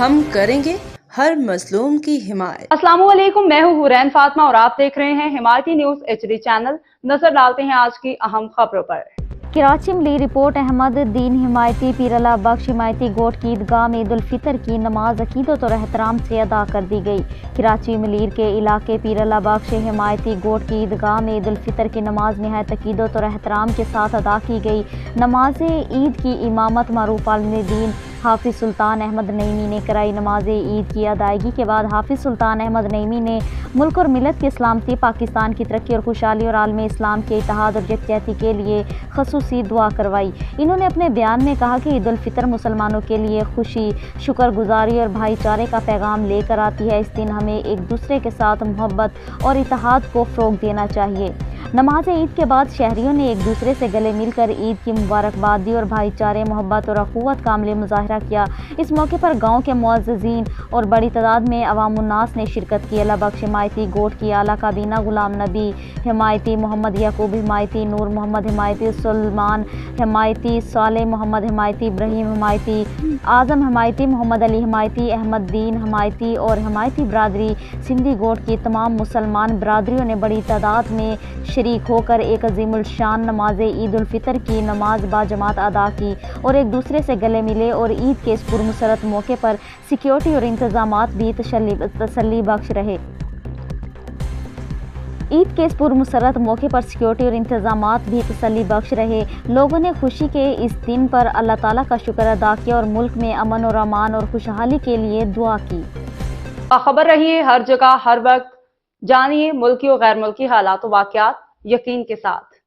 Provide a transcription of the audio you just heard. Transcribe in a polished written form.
हम करेंगे हर मजलूम की हिमायत। अस्सलाम वालेकुम, मैं हूँ हुरैन फातिमा और आप देख रहे हैं हिमायती न्यूज HD चैनल। नजर डालते हैं आज की अहम खबरों पर। कराची मिली रिपोर्ट। अहमद दीन हिमायती पीरला बख्श हिमायती गोट की ईदगाह में ईद उल फितर की नमाज अकीदत और एहतराम से अदा कर दी गई। कराची मिलीर के इलाके पीरला बख्श हिमायती गोट की ईदगाह में ईद उल फितर की नमाज नहायत अकीदत और एहतराम के साथ अदा की गई। नमाज ईद की इमामत मरूफ आलिम हाफिज सुल्तान अहमद नईमी ने कराई। नमाज ईद की अदायगी के बाद हाफिज सुल्तान अहमद नईमी ने मुल्क और मिलत की सलामती, पाकिस्तान की तरक्की और खुशहाली और आलम इस्लाम के इत्तेहाद और यकजहती के लिए खसूसी दुआ करवाई। इन्होंने अपने बयान में कहा कि ईद उल फितर मुसलमानों के लिए खुशी, शुक्रगुजारी और भाईचारे का पैगाम लेकर आती है। इस दिन हमें एक दूसरे के साथ मोहब्बत और इत्तेहाद को फ़रोग़ देना चाहिए। नमाज ईद के बाद शहरियों ने एक दूसरे से गले मिलकर ईद की मुबारकबाद दी और भाईचारे, मोहब्बत और अखुवत का अमली मुजाहरा किया। इस मौके पर गाँव के मुअज़्ज़िज़ीन और बड़ी तादाद में अवामुन्नास ने शिरकत की। अल्लाह बख्श हिमायती गोट की आला काबीना गुलाम नबी हिमायती, मोहम्मद याकूब हिमायती, नूर मोहम्मद हिमायती, सुलेमान हिमायती, साले मोहम्मद हिमायती, इब्राहिम हिमायती, आज़म हिमायती, मोहम्मद अली हिमायती, अहमद दीन हिमायती और हिमायती बरादरी सिंधी गोट की तमाम मुसलमान बरादरियों ने बड़ी तादाद में शरीक होकर एक अजीमुल शान नमाज ईद उल फितर की नमाज बाजमात अदा की और एक दूसरे से गले मिले। और ईद के इस पुरमसरत मौके पर सिक्योरिटी और इंतजामात भी तसल्ली बख्श रहे। ईद के इस पुरमसरत मौके पर सिक्योरिटी और इंतजामात भी तसल्ली बख्श रहे। लोगों ने खुशी के इस दिन पर अल्लाह ताला का शुक्र अदा किया और मुल्क में अमन और अमान और खुशहाली के लिए दुआ की। खबर रहिए हर जगह हर वक्त, जानिए मुल्की और गैर मुल्की हालात व वाक़यात यकीन के साथ।